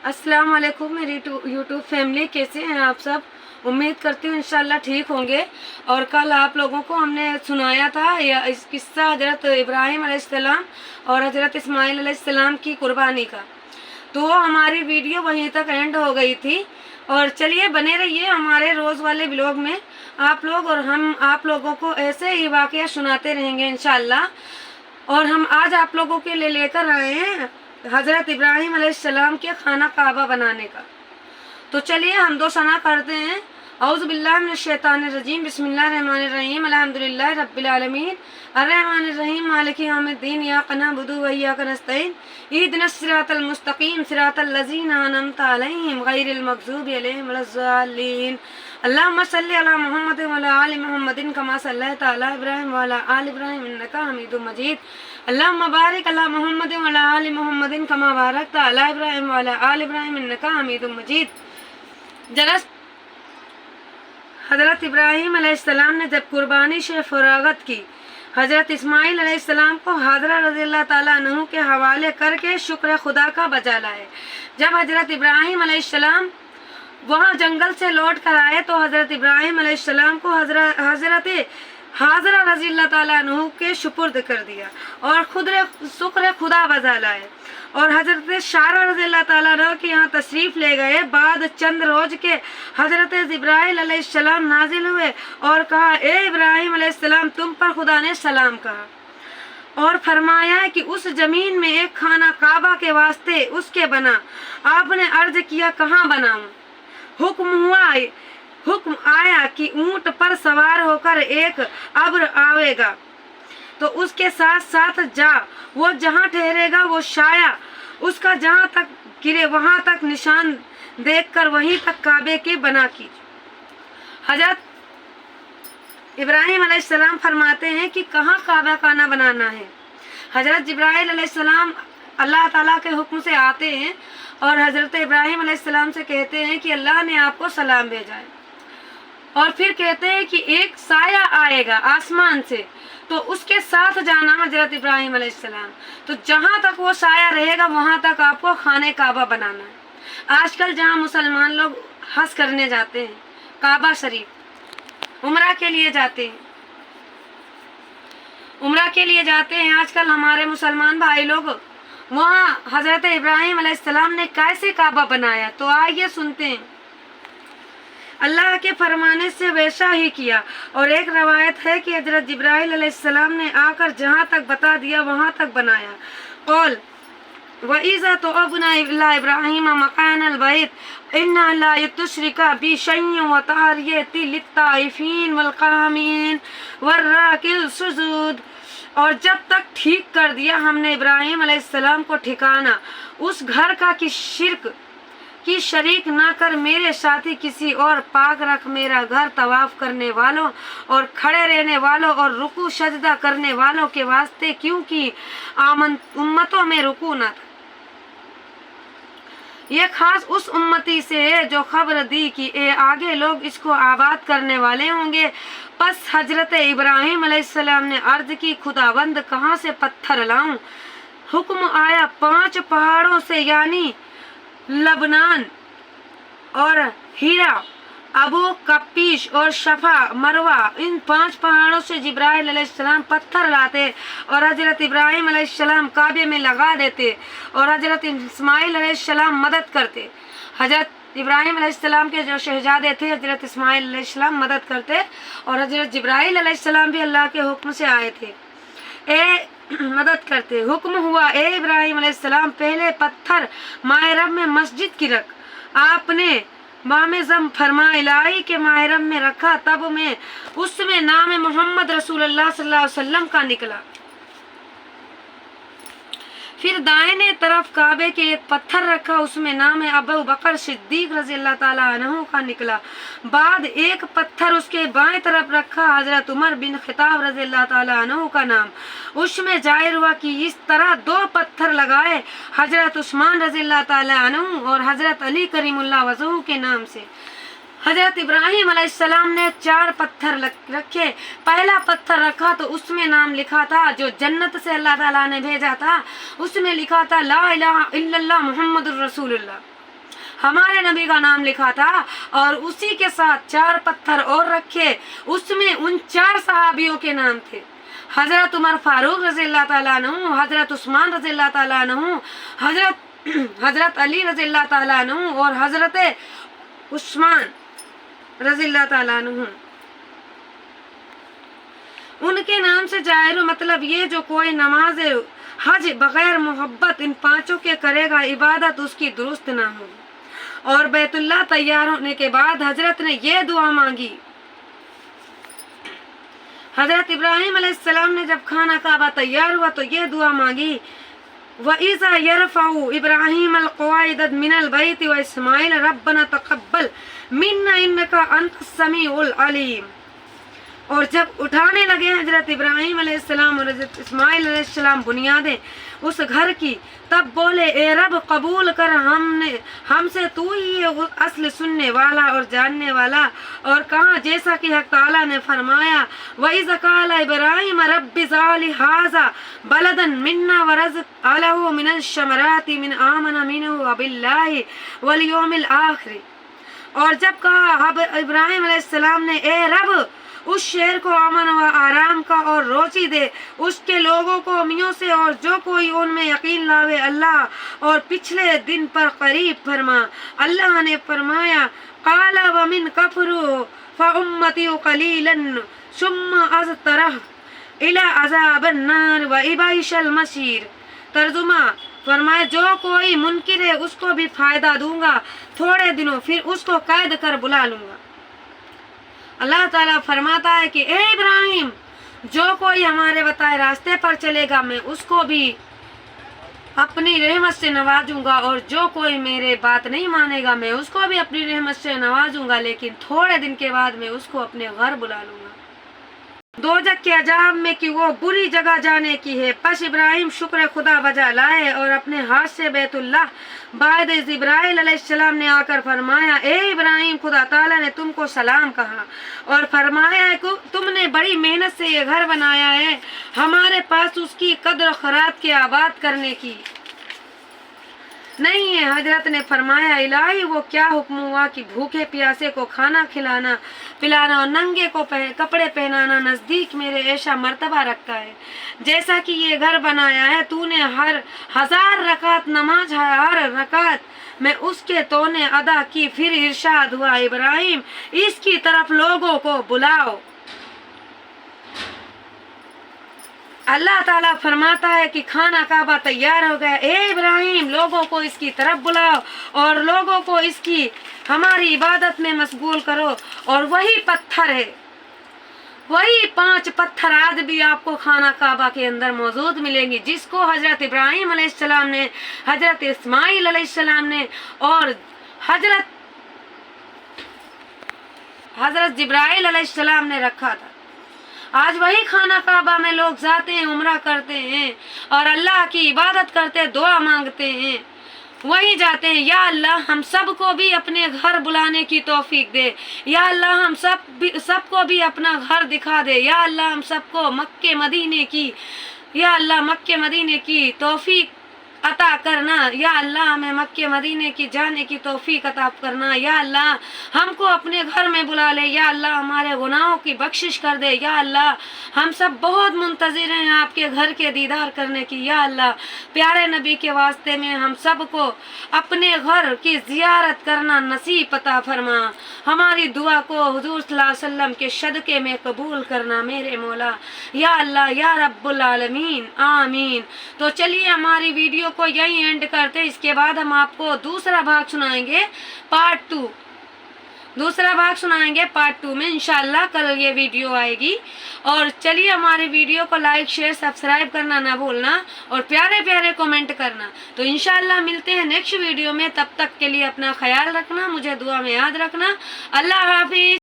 अस्सलाम वालेकुम मेरी यूट्यूब फैमिली, कैसे हैं आप सब। उम्मीद करती हूँ इंशाल्लाह ठीक होंगे। और कल आप लोगों को हमने सुनाया था या इस किस्सा हज़रत इब्राहीम अलैहिस्सलाम और हज़रत इस्माइल अलैहिस्सलाम की कुर्बानी का। तो हमारी वीडियो वहीं तक एंड हो गई थी। और चलिए बने रहिए हमारे रोज़ वाले ब्लॉग में आप लोग, और हम आप लोगों को ऐसे ही वाक़या सुनाते रहेंगे इंशाल्लाह। और हम आज आप लोगों के लिए लेकर आए हैं हज़रत इब्राहीम अलैहिस्सलाम के खाना काबा बनाने का। तो चलिए हम दो सना करते हैं। औज़ु बिल्लाहि मिनश शैतानिर रजीम, बिस्मिल्लाहिर रहमानिर रहीम, अल्हम्दुलिल्लाहि रब्बिल आलमीन, अर्रहमानिर रहीम, मालिकि यौमिद्दीन, इय्याका नअबुदु व इय्याका नस्तईन, इहदिनस सिरातल मुस्तकीम, सिरातल लज़ीना अनअमता अलैहिम, गैरिल मग़ज़ूबि अलैहिम वलज़्ज़ालिन। अल्लाहुम्मा सल्लि अला मुहम्मदिन व अला आलि मुहम्मदिन कमा सल्लैता अला इब्राहीम व अला आलि इब्राहीम इन्नका हमीदुम मजीद। अल्लाहुम्मा बारिक अला मुहम्मदिन व अला आलि मुहम्मदिन कमा बारकता अला इब्राहीम व अला आलि इब्राहीम इन्नका हमीदुम मजीद। हज़रत इब्राहीम अलैहिस्सलाम ने जब कुर्बानी से फरागत की, हज़रत इस्माइल अलैहिस्सलाम को हाजरा रज़ियल्लाहु ताला अन्हु के हवाले करके शुक्र खुदा का बजा लाए। जब हज़रत इब्राहीम अलैहिस्सलाम वहाँ जंगल से लौट कर आए तो हज़रत इब्राहीम अलैहिस्सलाम को हज़रत हाजरा रज़ियल्लाहु ताला अन्हु के सुपुर्द कर दिया और खुद शुक्र खुदा बजा लाए। और हज़रत सारा रज़ियल्लाहु ताला अन्हा के यहाँ तशरीफ़ ले गए। बाद चंद रोज के हज़रत जिब्राइल अलैहिस्सलाम नाजिल हुए और कहा, ए इब्राहीम अलैहिस्सलाम, तुम पर खुदा ने सलाम कहा और फरमाया है कि उस जमीन में एक खाना काबा के वास्ते उसके बना। आपने अर्ज किया, कहाँ बनाऊं? हुक्म आया कि ऊंट पर सवार होकर एक अब्र आवेगा तो उसके साथ साथ जा, वो जहाँ ठहरेगा वो शाया उसका जहाँ तक गिरे वहाँ तक निशान देखकर वहीं तक काबे के बना कीजिए। हज़रत इब्राहीम अलैहिस्सलाम फरमाते हैं कि कहाँ काबा खाना बनाना है। हज़रत जिब्राइल अलैहिस्सलाम अल्लाह ताला के हुक्म से आते हैं और हज़रत इब्राहीम अलैहिस्सलाम से कहते हैं कि अल्लाह ने आपको सलाम भेजा है। और फिर कहते हैं कि एक साया आएगा आसमान से तो उसके साथ जाना हज़रत इब्राहीम अलैहिस्सलाम। तो जहाँ तक वो साया रहेगा वहाँ तक आपको खाने काबा बनाना है। आजकल जहाँ मुसलमान लोग हज करने जाते हैं, काबा शरीफ उम्रा के लिए जाते हैं, आजकल हमारे मुसलमान भाई लोग वहाँ हज़रत इब्राहीम अलैहिस्सलाम ने कैसे काबा बनाया, तो आइए सुनते हैं। अल्लाह के फरमाने से वैसा ही किया। और एक रवायत है कि हज़रत जिब्राइल अलैहिस्सलाम ने आकर जहाँ तक बता दिया वहाँ तक बनाया। कौल वइज़ा तो अबना इब्राहीम मकानल बैत इन्ना ला युशरिका बि शैय्यन व तहरियति लित्ताइफीन वल कामीन वर्राकिल सुजूद। और जब तक ठीक कर दिया हमने इब्राहीम अलैहिस्सलाम को ठिकाना उस घर का कि शिर्क की शरीक ना कर, मेरे साथी किसी और पाक रख मेरा घर तवाफ करने वालों और खड़े रहने वालों और रुकू सजदा करने वालों के वास्ते, क्योंकि आमन उम्मतों में रुकू ना था। ये खास उस उम्मती से है जो खबर दी कि आगे लोग इसको आबाद करने वाले होंगे। बस हजरत इब्राहीम अलैहिस्सलाम ने अर्ज की, खुदावंद कहाँ से पत्थर लाऊं? हुक्म आया 5 पहाड़ों से, यानी लबनान और हीरा, अबू कपीश और शफा मरवा, इन 5 पहाड़ों से जिब्राइल अलैहिस्सलाम पत्थर लाते और हज़रत इब्राहीम अलैहिस्सलाम काबे में लगा देते और हज़रत इस्माइल अलैहिस्सलाम मदद करते। हज़रत इब्राहीम अलैहिस्सलाम के जो शहजादे थे हज़रत इस्माइल अलैहिस्सलाम मदद करते और हज़रत जिब्राइल अलैहिस्सलाम भी अल्लाह के हुक्म से आए थे, मदद करते। हुक्म हुआ, ए इब्राहीम अलैहिस्सलाम, पहले पत्थर माहरम में मस्जिद की रख। आपने मामेज़म फरमा इलाही के माहरम में रखा, तब में उसमें नाम मोहम्मद रसूलुल्लाह सल्लल्लाहु अलैहि वसल्लम का निकला। फिर दाहिने तरफ काबे के एक पत्थर रखा, उसमें नाम अबू बकर सिद्दीक रज़ियल्लाहु ताला अन्हु का निकला। बाद एक पत्थर उसके बाएं तरफ रखा, हज़रत उमर बिन खिताब रज़ियल्लाहु ताला अन्हु का नाम उसमें जाहिर हुआ कि इस तरह 2 पत्थर लगाए हज़रत उस्मान रज़ियल्लाहु ताला अन्हु और हज़रत अली करीमुल्लाह वजहू के नाम से। हज़रत इब्राहीम अलैहिस्सलाम ने 4 पत्थर रखे। पहला पत्थर रखा तो उसमें नाम लिखा था जो जन्नत से अल्लाह ताला ने भेजा था, उसमें लिखा था ला इलाहा इल्लल्लाह मुहम्मदुर रसूलुल्लाह। ہمارے نبی کا نام لکھا تھا اور اسی کے ساتھ 4 پتھر اور رکھے، اس میں ان 4 صحابیوں کے نام تھے، حضرت عمر فاروق رضی اللہ تعالیٰ عنہ، حضرت عثمان رضی اللہ تعالیٰ عنہ، حضرت علی رضی اللہ تعالیٰ عنہ اور حضرت عثمان رضی اللہ تعالیٰ عنہ۔ ان کے نام سے ظاہر مطلب یہ جو کوئی نماز حج بغیر محبت ان 5 کے کرے گا، عبادت اس کی درست نہ ہوگی۔ اور بیت اللہ تیار ہونے کے بعد حضرت نے یہ دعا مانگی، حضرت ابراہیم علیہ السلام نے جب خانہ کعبہ تیار ہوا تو یہ دعا مانگی، وَإِذَا يَرْفَعُ إِبْرَاهِيمَ الْقَوَاعِدَ مِنَ الْبَيْتِ وَإِسْمَاعِيلَ رَبَّنَا تَقَبَّلْ مِنَّا إِنَّكَ أَنْتَ السَّمِيعُ الْعَلِيمُ۔ اور جب اٹھانے لگے حضرت ابراہیم علیہ السلام اور حضرت اسماعیل علیہ السلام بنیادیں اس گھر کی، تب بولے اے رب قبول کر ہم سے تو ہی ہے اصل سننے والا اور جاننے والا۔ اور کہا جیسا کہ حق تعالیٰ نے فرمایا وَإِذَ قَالَ إِبْرَاهِيمَ رَبِّ اجْعَلْ هَٰذَا بَلَدًا مِّنَّا وَارْزُقْ أَهْلَهُ مِنَ الثَّمَرَاتِ مِنْ آمَنَ مِنْهُم بِاللَّهِ وَالْيَوْمِ الْآخِرِ۔ اور جب کہا ابراہیم علیہ السلام نے اے رب اس شہر کو امن و آرام کا اور روزی دے اس کے لوگوں کو امیوں سے، اور جو کوئی ان میں یقین لاوے اللہ اور پچھلے دن پر قریب فرما۔ اللہ نے فرمایا قال ومن کفروا فامتی قلیلا ثم اضطرح الى عذاب النار وبئس المصیر۔ ترجمہ فرمایا جو کوئی منکر ہے اس کو بھی فائدہ دوں گا تھوڑے دنوں، پھر اس کو قید کر بلا لوں گا۔ اللہ تعالیٰ فرماتا ہے کہ اے ابراہیم جو کوئی ہمارے بتائے راستے پر چلے گا میں اس کو بھی اپنی رحمت سے نوازوں گا، اور جو کوئی میرے بات نہیں مانے گا میں اس کو بھی اپنی رحمت سے نوازوں گا، لیکن تھوڑے دن کے بعد میں اس کو اپنے گھر بلا لوں گا۔ دوزخ کے عذاب میں کہ وہ بری جگہ جانے کی ہے۔ پس ابراہیم شکر خدا بجا لائے اور اپنے ہاتھ سے بیت اللہ بعد جبرائیل علیہ السلام نے آ کر فرمایا اے ابراہیم خدا تعالیٰ نے تم کو سلام کہا اور فرمایا کہ تم نے بڑی محنت سے یہ گھر بنایا ہے، ہمارے پاس اس کی قدر و خیرات کے آباد کرنے کی نہیں ہے۔ حضرت نے فرمایا الہی وہ کیا حکم ہوا کہ بھوکے پیاسے کو کھانا کھلانا پلانا اور ننگے کو کپڑے پہنانا نزدیک میرے ایسا مرتبہ رکھتا ہے جیسا کہ یہ گھر بنایا ہے۔ تو نے ہر 1000 رکعت نماز ہر رکعت میں اس کے تو نے ادا کی۔ پھر ارشاد ہوا ابراہیم اس کی طرف لوگوں کو بلاؤ۔ اللہ تعالیٰ فرماتا ہے کہ خانہ کعبہ تیار ہو گیا، اے ابراہیم لوگوں کو اس کی طرف بلاؤ اور لوگوں کو اس کی ہماری عبادت میں مشغول کرو۔ اور وہی پتھر ہے، وہی 5 پتھر آج بھی آپ کو خانہ کعبہ کے اندر موجود ملیں گی، جس کو حضرت ابراہیم علیہ السلام نے، حضرت اسماعیل علیہ السلام نے اور حضرت جبرائیل علیہ السلام نے رکھا تھا۔ آج وہی خانہ کعبہ میں لوگ جاتے ہیں، عمرہ کرتے ہیں اور اللہ کی عبادت کرتے، دعا مانگتے ہیں، وہی جاتے ہیں۔ یا اللہ ہم سب کو بھی اپنے گھر بلانے کی توفیق دے، یا اللہ ہم سب کو بھی اپنا گھر دکھا دے، یا اللہ ہم سب کو مکے مدینے کی توفیق عطا کرنا، یا اللہ ہمیں مکے مدینے کی جانے کی توفیق عطا کرنا، یا اللہ ہم کو اپنے گھر میں بلا لے، یا اللہ ہمارے گناہوں کی بخشش کر دے، یا اللہ ہم سب بہت منتظر ہیں آپ کے گھر کے دیدار کرنے کی، یا اللہ پیارے نبی کے واسطے میں ہم سب کو اپنے گھر کی زیارت کرنا نصیب عطا فرما، ہماری دعا کو حضور صلی اللہ علیہ وسلم کے صدقے میں قبول کرنا میرے مولا، یا اللہ یا رب العالمین آمین۔ تو چلیے ہماری ویڈیو کو یہی اینڈ کرتے، اس کے بعد ہم آپ کو دوسرا بھاگ سنائیں گے پارٹ 2 میں انشاءاللہ کل یہ ویڈیو آئے گی۔ اور چلیے ہماری ویڈیو کو لائک شیئر سبسکرائب کرنا نہ بھولنا اور پیارے پیارے کومنٹ کرنا۔ تو انشاءاللہ ملتے ہیں نیکسٹ ویڈیو میں، تب تک کے لیے اپنا خیال رکھنا، مجھے دعا میں یاد رکھنا۔ اللہ حافظ۔